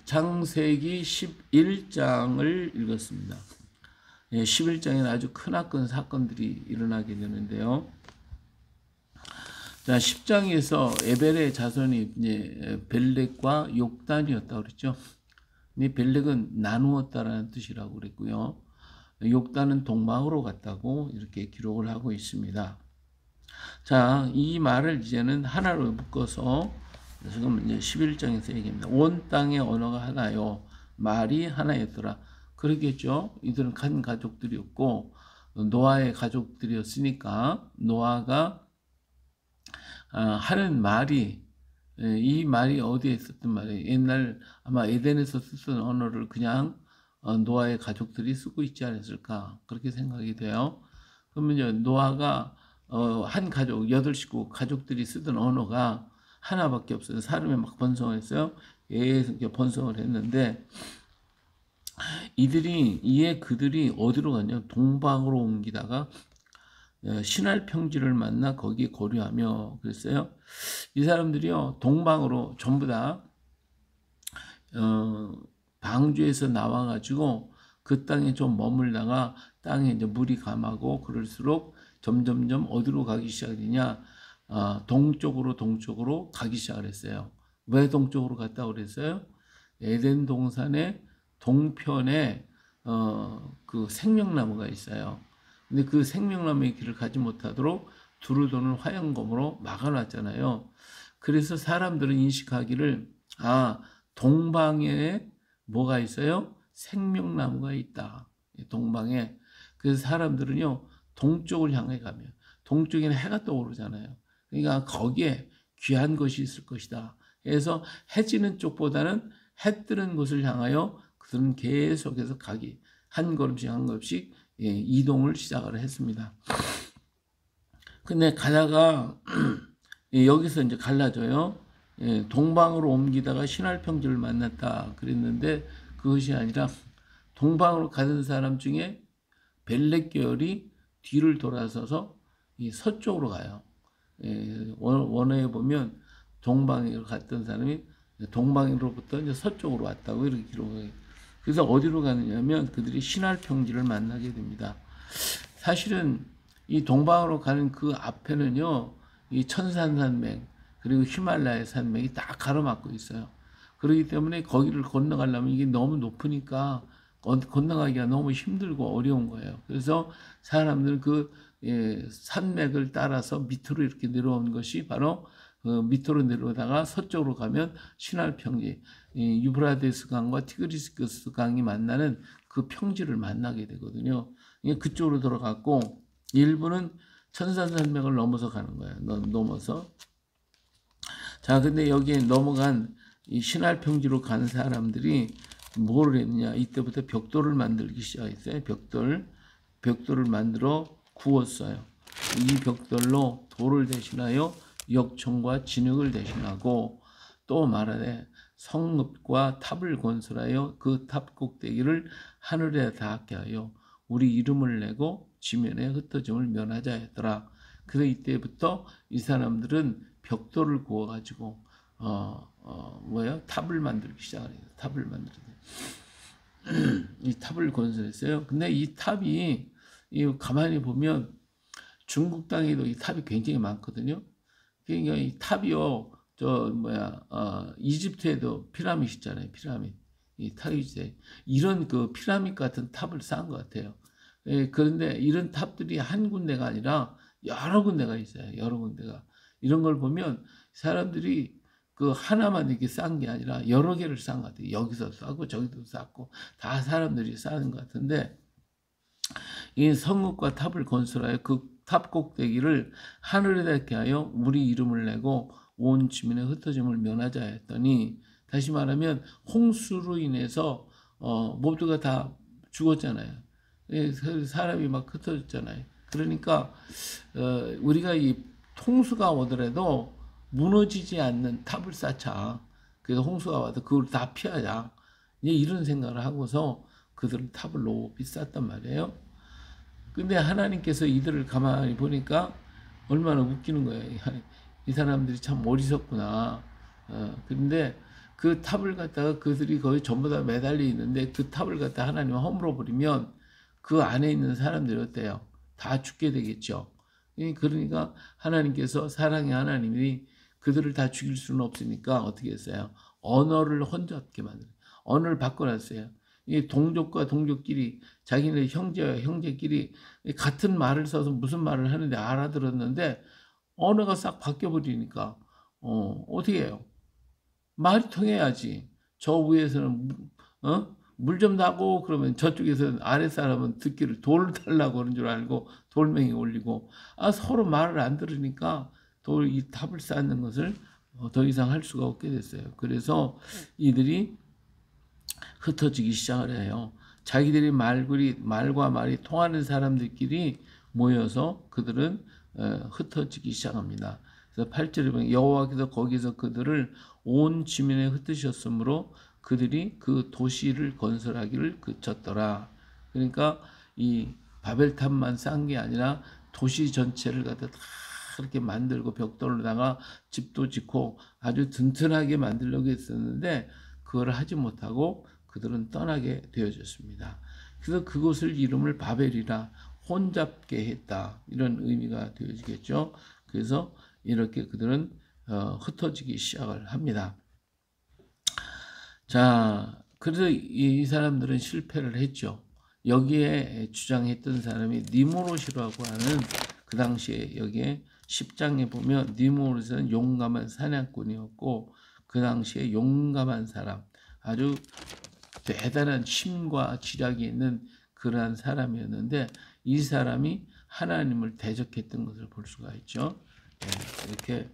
창세기 11장을 읽었습니다. 11장에는 아주 크나큰 사건들이 일어나게 되는데요. 자, 10장에서 에벨의 자손이 이제 벨렉과 욕단이었다고 그랬죠. 근데 벨렉은 나누었다라는 뜻이라고 그랬고요. 욕단은 동방으로 갔다고 이렇게 기록을 하고 있습니다. 자, 이 말을 이제는 하나로 묶어서 지금 이제 11장에서 얘기합니다. 온 땅의 언어가 하나요. 말이 하나였더라. 그러겠죠. 이들은 한 가족들이었고 노아의 가족들이었으니까 노아가 하는 말이 이 말이 어디에 있었던 말이에요. 옛날 아마 에덴에서 쓰던 언어를 그냥 노아의 가족들이 쓰고 있지 않았을까 그렇게 생각이 돼요. 그러면 노아가 한 가족 8식구 가족들이 쓰던 언어가 하나밖에 없어요. 사람이 막 번성했어요. 계속 번성을 했는데 그들이 어디로 갔냐? 동방으로 옮기다가 신할 평지를 만나 거기에 거류하며 그랬어요. 이 사람들이요 동방으로 전부 다 방주에서 나와가지고 그 땅에 좀 머물다가 땅에 이제 물이 감하고 그럴수록 점점점 어디로 가기 시작하느냐? 동쪽으로 가기 시작을 했어요. 왜 동쪽으로 갔다고 그랬어요? 에덴 동산의 동편에 그 생명나무가 있어요. 근데 그 생명나무의 길을 가지 못하도록 두루 도는 화양검으로 막아놨잖아요. 그래서 사람들은 인식하기를 동방에 뭐가 있어요? 생명나무가 있다. 동방에. 그래서 사람들은요 동쪽을 향해 가면 동쪽에는 해가 떠오르잖아요. 그러니까 거기에 귀한 것이 있을 것이다. 그래서 해 지는 쪽보다는 해 뜨는 곳을 향하여 그들은 계속해서 한 걸음씩 이동을 시작을 했습니다. 근데 가다가 여기서 이제 갈라져요. 동방으로 옮기다가 신할 평지를 만났다 그랬는데 그것이 아니라 동방으로 가던 사람 중에 벨렉 계열이 뒤를 돌아서서 이 서쪽으로 가요. 원어에 보면 동방으로 갔던 사람이 동방으로부터 이제 서쪽으로 왔다고 이렇게 기록해요. 그래서 어디로 가느냐면 그들이 신할 평지를 만나게 됩니다. 사실은 이 동방으로 가는 그 앞에는요, 이 천산산맥 그리고 히말라야 산맥이 다 가로막고 있어요. 그렇기 때문에 거기를 건너가려면 이게 너무 높으니까 건너가기가 너무 힘들고 어려운 거예요. 그래서 사람들은 그 산맥을 따라서 밑으로 이렇게 내려온 것이 바로 밑으로 내려오다가 서쪽으로 가면 신할 평지, 유브라데스 강과 티그리스 강이 만나는 그 평지를 만나게 되거든요. 그쪽으로 들어갔고 일부는 천산산맥을 넘어서 가는 거예요. 넘어서. 자, 근데 여기에 넘어간 이 신할 평지로 가는 사람들이 뭘 했느냐? 이때부터 벽돌을 만들기 시작했어요. 벽돌을 만들어 구웠어요. 이 벽돌로 돌을 대신하여 역청과 진흙을 대신하고 또 말하되 성읍과 탑을 건설하여 그 탑 꼭대기를 하늘에 닿게 하여 우리 이름을 내고 지면에 흩어짐을 면하자 했더라. 그래서 이때부터 이 사람들은 벽돌을 구워가지고 탑을 만들기 시작을 해요. 탑을 만들어요. 이 탑을 건설했어요. 근데 이 탑이 가만히 보면 중국 땅에도 이 탑이 굉장히 많거든요. 그러니까 이 탑이요, 이집트에도 피라미드 있잖아요. 피라미드. 이 탑이 이런 그 피라미드 같은 탑을 쌓은 것 같아요. 그런데 이런 탑들이 한 군데가 아니라 여러 군데가 있어요. 여러 군데가. 이런 걸 보면 사람들이 그 하나만 이렇게 쌓은 게 아니라 여러 개를 쌓은 것 같아요. 여기서 쌓고 저기도 쌓고 다 사람들이 쌓은 것 같은데 이 성읍과 탑을 건설하여 그 탑 꼭대기를 하늘에 닿게 하여 우리 이름을 내고 온 지면에 흩어짐을 면하자 했더니 다시 말하면 홍수로 인해서 모두가 다 죽었잖아요. 사람이 막 흩어졌잖아요. 그러니까 우리가 이 홍수가 오더라도 무너지지 않는 탑을 쌓자. 그래서 홍수가 와도 그걸 다 피하자. 이런 생각을 하고서 그들은 탑을 높이 쌓았단 말이에요. 근데 하나님께서 이들을 가만히 보니까 얼마나 웃기는 거예요. 이 사람들이 참 어리석구나. 근데 그 탑을 갖다가 그들이 거의 전부 다 매달려 있는데 그 탑을 갖다 하나님이 허물어 버리면 그 안에 있는 사람들이 어때요? 다 죽게 되겠죠. 그러니까 하나님께서 사랑의 하나님이 그들을 다 죽일 수는 없으니까 어떻게 했어요? 언어를 혼잡게 만들어요. 언어를 바꿔놨어요. 이 동족과 동족끼리 자기네 형제와 형제끼리 같은 말을 써서 무슨 말을 하는데 알아들었는데 언어가 싹 바뀌어버리니까 어떻게 해요? 말이 통해야지. 저 위에서는 물 좀 나고 그러면 저쪽에서는 아래 사람은 듣기를 돌 달라고 그런 줄 알고 돌멩이 올리고 서로 말을 안 들으니까 이 탑을 쌓는 것을 더 이상 할 수가 없게 됐어요. 그래서 이들이 흩어지기 시작을 해요. 자기들이 말과 말이 통하는 사람들끼리 모여서 그들은 흩어지기 시작합니다. 그래서 8절에 보면 여호와께서 거기서 그들을 온 지면에 흩으셨으므로 그들이 그 도시를 건설하기를 그쳤더라. 그러니까 이 바벨탑만 쌓은 게 아니라 도시 전체를 갖다 다 그렇게 만들고 벽돌로다가 집도 짓고 아주 튼튼하게 만들려고 했었는데 그걸 하지 못하고 그들은 떠나게 되어졌습니다. 그래서 그곳을 이름을 바벨이라 혼잡게 했다. 이런 의미가 되어지겠죠. 그래서 이렇게 그들은 흩어지기 시작을 합니다. 자, 그래서 이 사람들은 실패를 했죠. 여기에 주장했던 사람이 니무롯이라고 하는 그 당시에 여기에 10장에 보면 니무롯은 용감한 사냥꾼이었고 그 당시에 용감한 사람, 아주 대단한 힘과 지략이 있는 그러한 사람이었는데 이 사람이 하나님을 대적했던 것을 볼 수가 있죠. 이렇게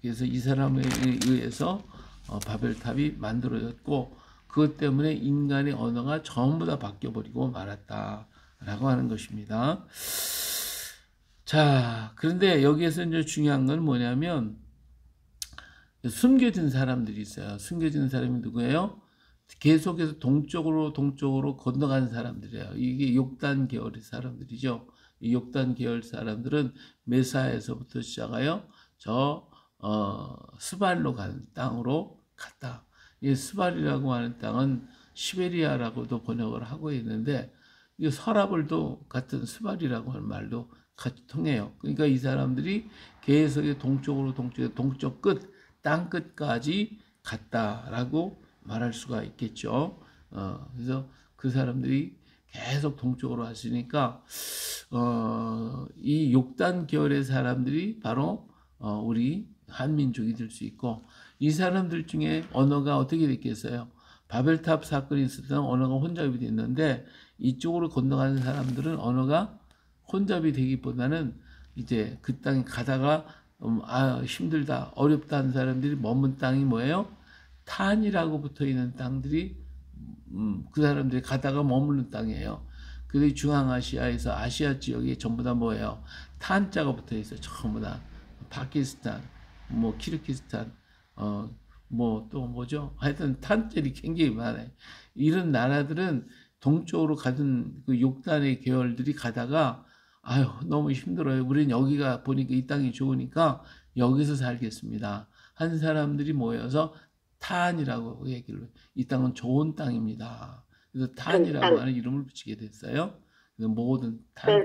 그래서 이 사람에 의해서 바벨탑이 만들어졌고 그것 때문에 인간의 언어가 전부 다 바뀌어버리고 말았다라고 하는 것입니다. 자, 그런데 여기에서 이제 중요한 건 뭐냐면 숨겨진 사람들이 있어요. 숨겨진 사람이 누구예요? 계속해서 동쪽으로 건너간 사람들이에요. 이게 욕단 계열의 사람들이죠. 이 욕단 계열 사람들은 메사에서부터 시작하여 스발로 가는 땅으로 갔다. 이 스발이라고 하는 땅은 시베리아라고도 번역을 하고 있는데 이 서라벌도 같은 스발이라고 하는 말도 같이 통해요. 그러니까 이 사람들이 계속 동쪽 끝, 땅 끝까지 갔다라고 말할 수가 있겠죠. 그래서 그 사람들이 계속 동쪽으로 왔으니까 이 욕단 계열의 사람들이 바로 우리 한민족이 될 수 있고 이 사람들 중에 언어가 어떻게 됐겠어요? 바벨탑 사건이 있을 때는 언어가 혼잡이 됐는데 이쪽으로 건너가는 사람들은 언어가 혼잡이 되기보다는 이제 그 땅에 가다가 힘들다, 어렵다는 사람들이 머문 땅이 뭐예요? 탄이라고 붙어 있는 땅들이 그 사람들이 가다가 머무는 땅이에요. 그들이 중앙아시아에서 아시아 지역에 전부 다 뭐예요? 탄자가 붙어 있어요. 전부 다 파키스탄, 뭐 키르기스탄, 뭐 또 뭐죠? 하여튼 탄들이 굉장히 많아요. 이런 나라들은 동쪽으로 가던 그 욕단의 계열들이 가다가 아유 너무 힘들어요. 우리는 여기가 보니까 이 땅이 좋으니까 여기서 살겠습니다. 한 사람들이 모여서 탄이라고 얘기를 이 땅은 좋은 땅입니다. 그래서 탄이라고 하는 이름을 붙이게 됐어요. 모든 탄.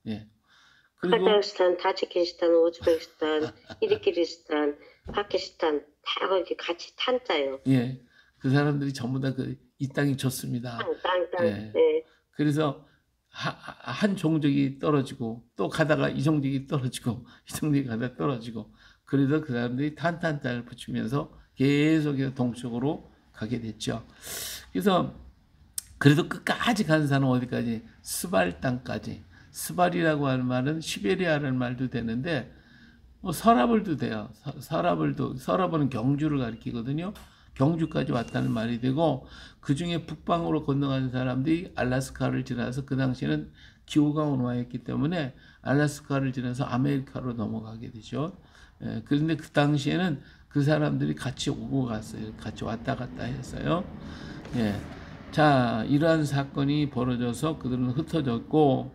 예. 그리고 카자흐스탄, 타지키스탄, 우즈베키스탄, 키르기스탄, 파키스탄 다 거기 같이 탄자예요. 예. 그 사람들이 전부 다 이 땅이 좋습니다. 땅. 예. 네. 그래서 한 종족이 떨어지고 또 가다가 이 종족이 떨어지고 이 종족이 가다가 떨어지고 그래서 그 사람들이 탄탄탄을 붙이면서 계속해서 동쪽으로 가게 됐죠. 그래서 그래도 끝까지 간 사람은 어디까지? 스발 땅까지. 스발이라고 하는 말은 시베리아라는 말도 되는데 서라벌도 돼요. 서라벌은 경주를 가리키거든요. 경주까지 왔다는 말이 되고 그 중에 북방으로 건너가는 사람들이 알라스카를 지나서 그 당시에는 기후가 온화했기 때문에 알라스카를 지나서 아메리카로 넘어가게 되죠. 그런데 그 당시에는 그 사람들이 같이 오고 갔어요. 같이 왔다 갔다 했어요. 예. 자, 이러한 사건이 벌어져서 그들은 흩어졌고,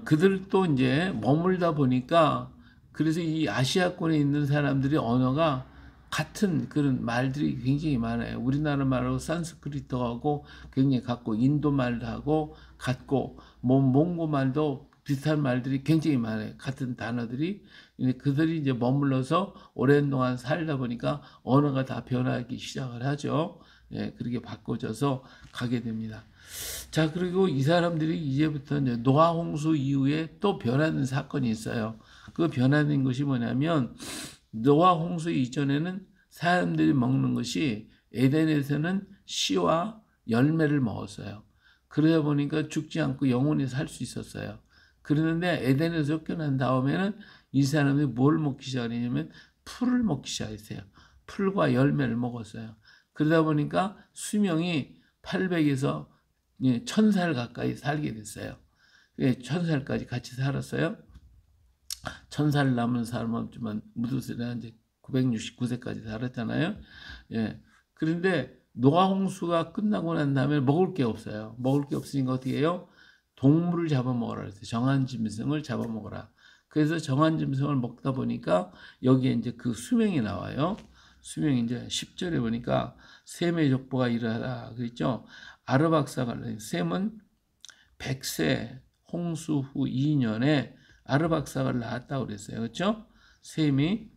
그들도 이제 머물다 보니까 그래서 이 아시아권에 있는 사람들이 언어가 같은 그런 말들이 굉장히 많아요. 우리나라 말하고 산스크리트하고 굉장히 같고, 인도 말도 하고 같고, 뭐 몽고 말도 비슷한 말들이 굉장히 많아요. 같은 단어들이. 근데 그들이 이제 머물러서 오랜 동안 살다 보니까 언어가 다 변하기 시작을 하죠. 예, 그렇게 바꿔져서 가게 됩니다. 자, 그리고 이 사람들이 이제부터 이제 노아 홍수 이후에 또 변하는 사건이 있어요. 그 변화된 것이 뭐냐면, 노아 홍수 이전에는 사람들이 먹는 것이, 에덴에서는 씨와 열매를 먹었어요. 그러다 보니까 죽지 않고 영원히 살 수 있었어요. 그러는데 에덴에서 쫓겨난 다음에는 이 사람들이 뭘 먹기 시작했냐면 풀을 먹기 시작했어요. 풀과 열매를 먹었어요. 그러다 보니까 수명이 800에서 1000살 가까이 살게 됐어요. 1000살까지 같이 살았어요. 1000살 남은 사람은 없지만 무드세는 이제 969세까지 살았잖아요. 예. 그런데 노아 홍수가 끝나고 난 다음에 먹을 게 없어요. 먹을 게 없으니까 어떻게 해요? 동물을 잡아먹으라 그랬어요. 정한 짐승을 잡아먹으라. 그래서 정한 짐승을 먹다 보니까 여기에 이제 그 수명이 나와요. 수명이 이제 10절에 보니까 셈의 족보가 이러하다 그랬죠. 아르박사갈라. 셈은 100세 홍수 후 2년에 아르박사갈 낳았다고 그랬어요. 그렇죠? 셈이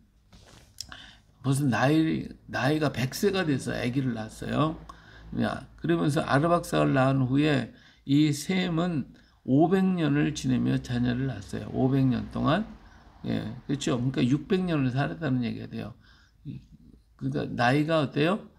무슨 나이가 100세가 돼서 아기를 낳았어요. 그러면서 아르박사갈 낳은 후에 이 셈은 500년을 지내며 자녀를 낳았어요. 500년 동안. 예, 그렇죠. 그러니까 600년을 살았다는 얘기가 돼요. 그러니까 나이가 어때요?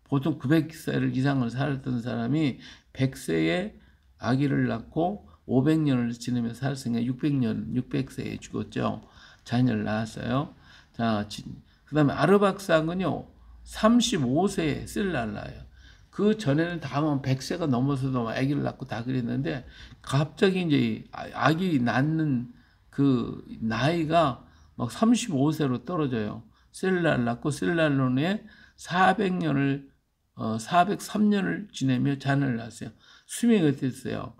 보통 900세를 이상을 살았던 사람이 100세에 아기를 낳고 500년을 지내며 살았으니까 600세에 죽었죠. 자녀를 낳았어요. 자, 그 다음에 아르박삭은요, 35세에 셀라를 낳아요. 그 전에는 다 100세가 넘어서도 아기를 낳고 다 그랬는데, 갑자기 이제 아기 낳는 그 나이가 막 35세로 떨어져요. 셀라를 낳고 셀랄론에 403년을 지내며 자녀를 낳았어요. 수명이 어땠어요?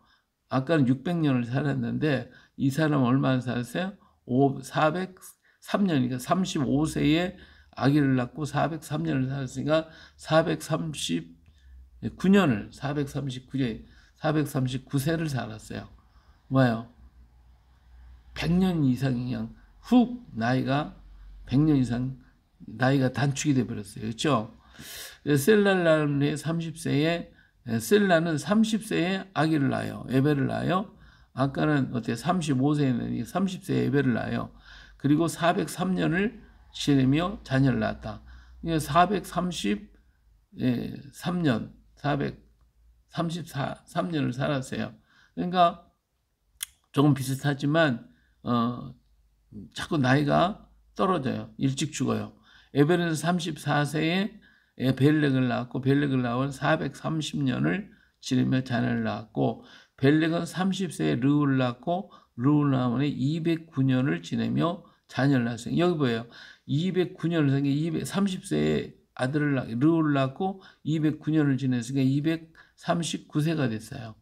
아까는 600년을 살았는데 이 사람은 얼마나 살았어요? 403년이니까 35세에 아기를 낳고 403년을 살았으니까 439세를 살았어요. 뭐예요? 100년 이상 그냥 훅 나이가 100년 이상 나이가 단축이 돼 버렸어요. 그렇죠? 셀랄라는 30세에 셀라는 30세에 아기를 낳아요. 에벨을 낳아요. 아까는 어때? 35세에는 30세에 에벨을 낳아요. 그리고 403년을 지내며 자녀를 낳았다. 433년, 433년을 살았어요. 그러니까 조금 비슷하지만 자꾸 나이가 떨어져요. 일찍 죽어요. 에벨은 34세에 벨렉을 낳았고, 벨렉을 낳은 430년을 지내며 자녀를 낳았고, 벨렉은 30세에 르우를 낳고, 르우를 낳은 209년을 지내며 자녀를 낳았어요. 여기 보여요. 209년을 생겨 30세에 아들을 르우를 낳고 209년을 지냈으니까 239세가 됐어요.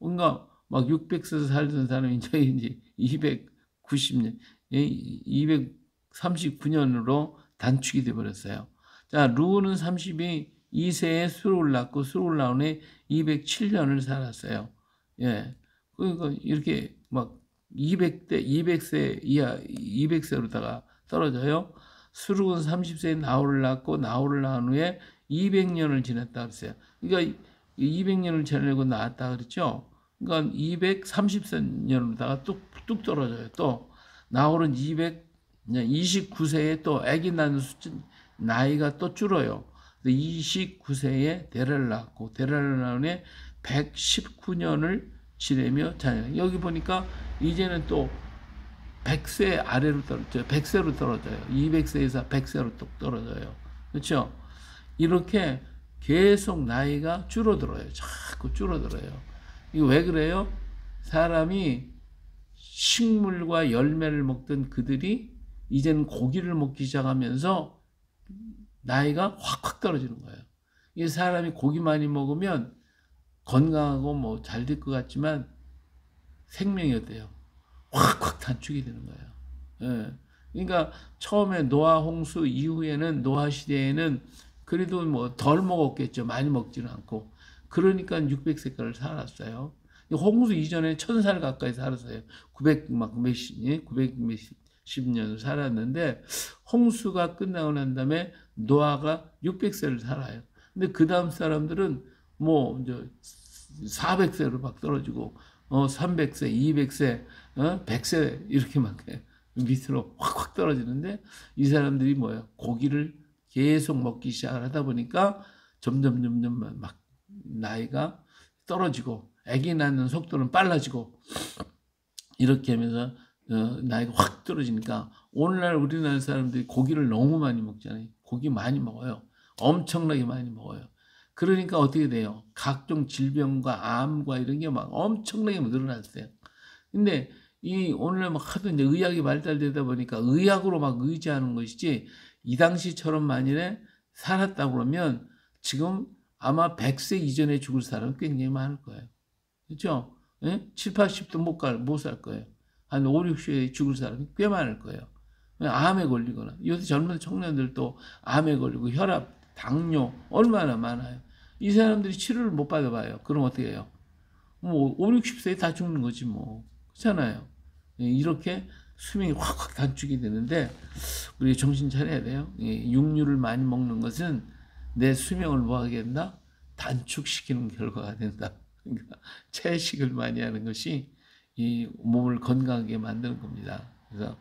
뭔가 막 600세 살던 사람이 이제 290년, 239년으로 단축이 돼 버렸어요. 자, 루는 32세에 수를 낳고 수를 낳은 해 207년을 살았어요. 예. 그러니까 이렇게 막 200세 이하 200세로다가 떨어져요. 수룩은 30세에 나홀을 낳고 나홀을 낳은 후에 200년을 지냈다 그랬어요. 그러니까 200년을 지내고 낳았다 그랬죠. 그러니까 230년으로다가 뚝 떨어져요. 또 나홀은 229세에 또 아기 낳는 나이가 또 줄어요. 29세에 데라를 낳고 데라를 낳은 해 119년을 지내며 자녀. 여기 보니까 이제는 또 100세 아래로 떨어져요. 100세로 떨어져요. 200세에서 100세로 또 떨어져요. 그렇죠? 이렇게 계속 나이가 줄어들어요. 자꾸 줄어들어요. 이거 왜 그래요? 사람이 식물과 열매를 먹던 그들이 이제는 고기를 먹기 시작하면서 나이가 확확 떨어지는 거예요. 이 사람이 고기 많이 먹으면 건강하고 뭐 잘 될 것 같지만 생명이 어때요? 확확 단축이 되는 거예요. 예. 그러니까 처음에 노아 홍수 이후에는 노아 시대에는 그래도 뭐 덜 먹었겠죠. 많이 먹지는 않고. 그러니까 600세까지 살았어요. 홍수 이전에 1000살 가까이 살았어요. 900 막 몇십, 900 몇십 년 살았는데 홍수가 끝나고 난 다음에 노아가 600세를 살아요. 근데 그 다음 사람들은 뭐 이제 400세로 막 떨어지고 300세, 200세, 100세 이렇게 막 밑으로 확확 떨어지는데 이 사람들이 뭐예요? 고기를 계속 먹기 시작을 하다 보니까 점점 막 나이가 떨어지고 아기 낳는 속도는 빨라지고 이렇게 하면서 나이가 확 떨어지니까 오늘날 우리나라 사람들이 고기를 너무 많이 먹잖아요. 고기 많이 먹어요. 엄청나게 많이 먹어요. 그러니까 어떻게 돼요? 각종 질병과 암과 이런 게 막 엄청나게 늘어났어요. 근데 이 오늘날 막 하도 이제 의학이 발달되다 보니까 의학으로 막 의지하는 것이지 이 당시처럼 만일에 살았다 그러면 지금 아마 100세 이전에 죽을 사람은 굉장히 많을 거예요. 그렇죠? 예? 7, 80도 못 살 거예요. 한 5, 60세에 죽을 사람이 꽤 많을 거예요. 암에 걸리거나 요새 젊은 청년들도 암에 걸리고 혈압, 당뇨 얼마나 많아요. 이 사람들이 치료를 못 받아봐요. 그럼 어떻게 해요? 뭐 5, 60세에 다 죽는 거지 뭐. 그렇잖아요. 이렇게 수명이 확확 단축이 되는데 우리 정신 차려야 돼요. 육류를 많이 먹는 것은 내 수명을 뭐 하게 된다? 단축시키는 결과가 된다. 그러니까 채식을 많이 하는 것이 이 몸을 건강하게 만드는 겁니다. 그래서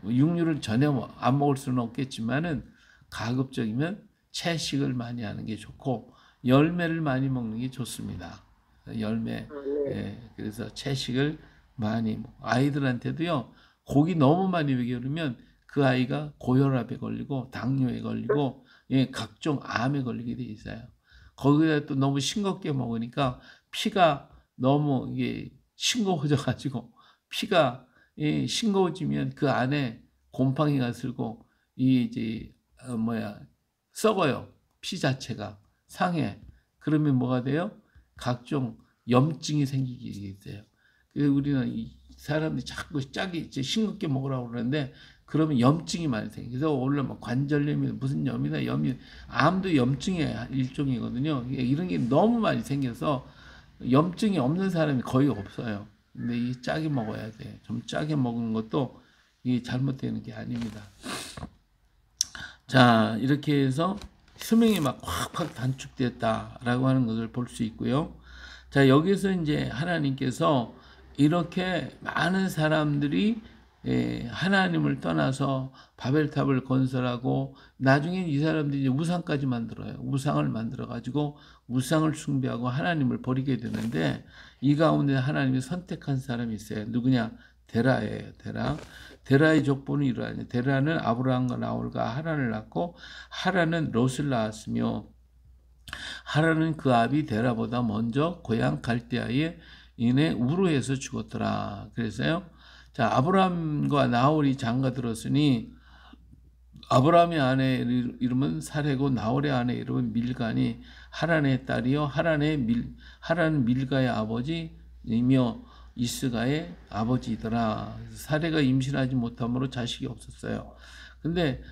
육류를 전혀 안 먹을 수는 없겠지만은 가급적이면 채식을 많이 하는 게 좋고 열매를 많이 먹는 게 좋습니다. 열매. 예, 그래서 채식을 많이 아이들한테도요. 고기 너무 많이 먹이면 그 아이가 고혈압에 걸리고 당뇨에 걸리고 예, 각종 암에 걸리게 돼 있어요. 거기다 또 너무 싱겁게 먹으니까 피가 너무 이게 싱거워져 가지고 피가 예, 싱거워지면 그 안에 곰팡이가 슬고 이 이제 썩어요. 피 자체가 상해. 그러면 뭐가 돼요? 각종 염증이 생기게 돼요. 그래서 우리는 이 사람들이 자꾸 짜게 싱겁게 먹으라고 그러는데 그러면 염증이 많이 생겨요. 그래서 원래 뭐 관절염이 무슨 염이나 염이 암도 염증의 일종이거든요. 이런 게 너무 많이 생겨서 염증이 없는 사람이 거의 없어요. 근데 이 짜게 먹어야 돼. 좀 짜게 먹는 것도 이게 잘못되는 게 아닙니다. 자, 이렇게 해서 수명이 막 확확 단축됐다라고 하는 것을 볼 수 있고요. 자, 여기서 이제 하나님께서 이렇게 많은 사람들이 하나님을 떠나서 바벨탑을 건설하고 나중에 이 사람들이 이제 우상까지 만들어요. 우상을 만들어 가지고 우상을 숭배하고 하나님을 버리게 되는데 이 가운데 하나님이 선택한 사람이 있어요. 누구냐? 데라예요. 데라의 족보는 이러하니 데라는 아브라함과 나홀과 하란을 낳고 하란은 롯을 낳았으며 하란은 그 아비 데라보다 먼저 고향 갈대아에 인해 우르에서 죽었더라. 그래서요. 자, 아브라함과 나홀이 장가 들었으니 아브라함의 아내 이름은 사레고 나홀의 아내 이름은 밀가니 하란의 딸이요 하란은 밀가의 아버지이며 이스가의 아버지이더라. 사레가 임신하지 못함으로 자식이 없었어요. 근데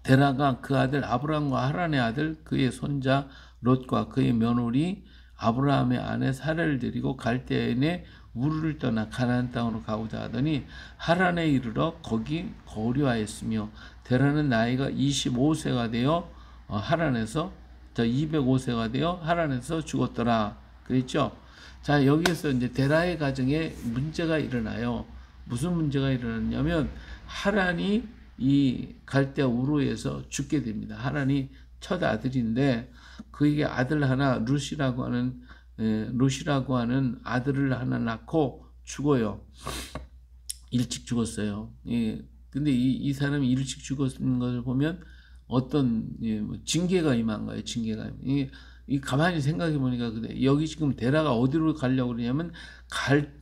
데라가 그 아들 아브라함과 하란의 아들 그의 손자 롯과 그의 며느리 아브라함의 아내 사레를 데리고 갈대아인의 우르를 떠나 가나안 땅으로 가고자 하더니 하란에 이르러 거기 거류하였으며 데라는 나이가 25세가 되어 하란에서 205세가 되어 하란에서 죽었더라. 그랬죠? 자, 여기에서 이제 데라의 가정에 문제가 일어나요. 무슨 문제가 일어났냐면 하란이 이 갈대아 우르에서 죽게 됩니다. 하란이 첫 아들인데 그에게 아들 하나 룻이라고 하는 아들을 하나 낳고 죽어요. 일찍 죽었어요. 예. 근데 이 사람이 일찍 죽었는 것을 보면 어떤 징계가 임한 거예요. 징계가. 가만히 생각해 보니까 그래. 여기 지금 데라가 어디로 가려고 그러냐면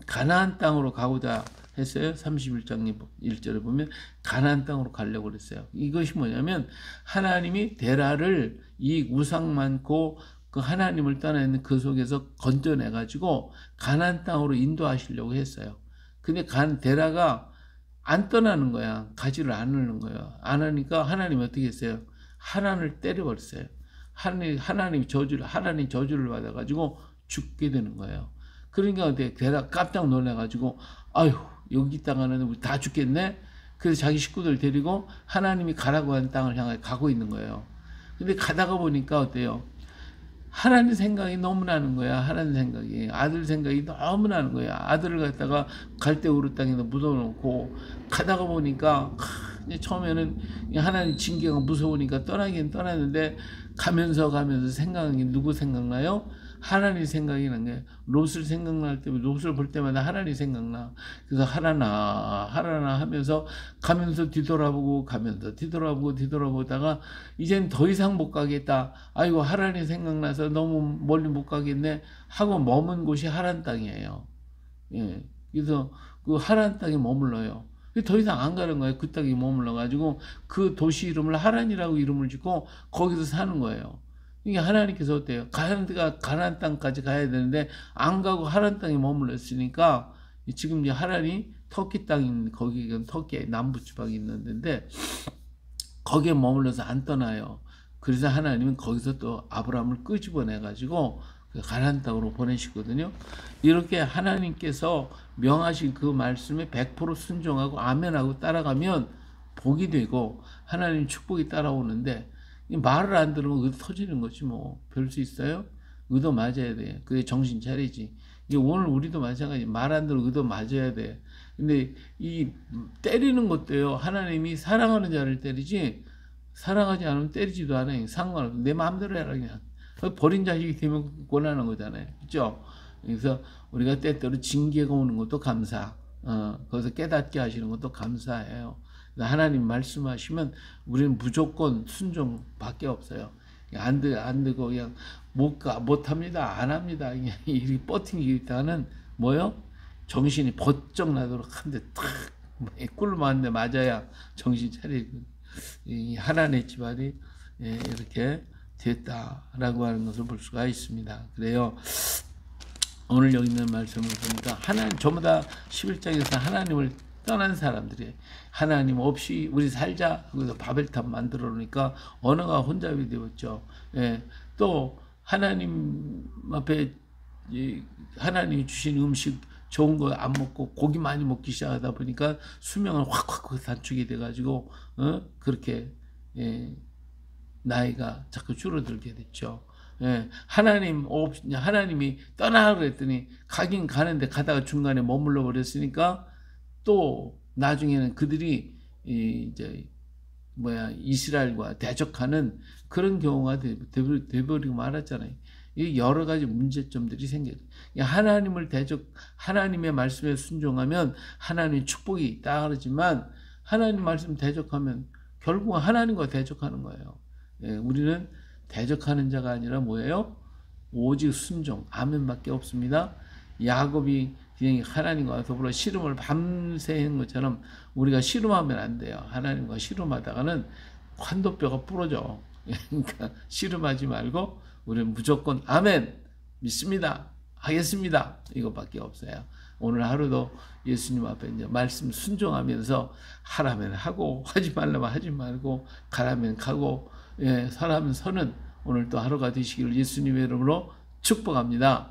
가나안 땅으로 가고자 했어요. 31장 1절을 보면 가나안 땅으로 가려고 그랬어요. 이것이 뭐냐면 하나님이 데라를 이 우상 많고 그 하나님을 떠나 있는 그 속에서 건져내 가지고 가나안 땅으로 인도하시려고 했어요. 근데 데라가 안 떠나는 거야. 가지를 않는 거야. 안 하니까 하나님이 어떻게 했어요? 하나님을 때려버렸어요. 하나님 저주를 받아가지고 죽게 되는 거예요. 그러니까 데라 깜짝 놀라가지고, 아유, 여기 땅 하는 우리 다 죽겠네? 그래서 자기 식구들 데리고 하나님이 가라고 한 땅을 향해 가고 있는 거예요. 근데 가다가 보니까 어때요? 하나님 생각이 너무 나는 거야. 하나님 생각이. 아들 생각이 너무 나는 거야. 아들을 갖다가 갈대우르 땅에다 묻어놓고 가다가 보니까 처음에는 하나님 징계가 무서우니까 떠나긴 떠났는데 가면서 생각이 누구 생각나요? 하나님 생각이 난 거예요. 롯을 생각날 때, 롯을 볼 때마다 하나님 생각나. 그래서 하라나 하면서 가면서 뒤돌아보다가 이젠 더 이상 못 가겠다. 아이고, 하란이 생각나서 너무 멀리 못 가겠네. 하고 머문 곳이 하란 땅이에요. 예. 그래서 그 하란 땅에 머물러요. 더 이상 안 가는 거예요. 그 땅에 머물러가지고 그 도시 이름을 하란이라고 이름을 짓고 거기서 사는 거예요. 이게 하나님께서 어때요? 가나안 땅까지 가야 되는데 안 가고 하란 땅에 머물렀으니까 지금 이제 하란이 터키 땅인 거기가 터키 남부 지방에 있는 데인데 거기에 머물러서 안 떠나요. 그래서 하나님은 거기서 또 아브라함을 끄집어내 가지고 가나안 땅으로 보내시거든요. 이렇게 하나님께서 명하신 그 말씀에 100% 순종하고 아멘하고 따라가면 복이 되고 하나님 축복이 따라오는데 말을 안 들으면 의도 터지는 거지 뭐. 별 수 있어요? 의도 맞아야 돼. 그게 정신 차리지. 이게 오늘 우리도 마찬가지. 말 안 들으면 의도 맞아야 돼. 근데 이 때리는 것도요. 하나님이 사랑하는 자를 때리지 사랑하지 않으면 때리지도 않아요. 상관없어. 내 마음대로 해라 그냥. 버린 자식이 되면 권하는 거잖아요. 그렇죠? 그래서 우리가 때때로 징계가 오는 것도 감사. 거기서 깨닫게 하시는 것도 감사해요. 하나님 말씀하시면 우리는 무조건 순종밖에 없어요. 안 되고 그냥 못합니다. 안 합니다. 그냥 이렇게 버팅기다는 뭐요? 정신이 번쩍 나도록 한데 탁 꿀 맞는데 맞아야 정신 차리고 하나님의 집안이 이렇게 됐다라고 하는 것을 볼 수가 있습니다. 그래요. 오늘 여기 있는 말씀을 보니까 전부 다 11장에서 하나님을 떠난 사람들이 하나님 없이 우리 살자 그래서 바벨탑 만들어 놓으니까 언어가 혼잡이 되었죠. 또 하나님 앞에 하나님이 주신 음식 좋은 거 안 먹고 고기 많이 먹기 시작하다 보니까 수명을 확 단축이 돼가지고 그렇게 나이가 자꾸 줄어들게 됐죠. 하나님이 떠나 그랬더니 가긴 가는데 가다가 중간에 머물러 버렸으니까 또 나중에는 그들이 이스라엘과 대적하는 그런 경우가 돼버리고 말았잖아요. 여러 가지 문제점들이 생겨요. 하나님의 말씀에 순종하면 하나님의 축복이 있다 그러지만 하나님 말씀 대적하면 결국은 하나님과 대적하는 거예요. 우리는 대적하는 자가 아니라 뭐예요? 오직 순종, 아멘밖에 없습니다. 야곱이 그냥 하나님과 더불어 씨름을 밤새 한 것처럼 우리가 씨름하면 안 돼요. 하나님과 씨름하다가는 환도뼈가 부러져. 그러니까 씨름하지 말고 우리는 무조건 아멘, 믿습니다, 하겠습니다, 이것밖에 없어요. 오늘 하루도 예수님 앞에 이제 말씀 순종하면서 하라면 하고 하지 말라면 하지 말고 가라면 가고 서라면 서는 오늘 또 하루가 되시기를 예수님의 이름으로 축복합니다.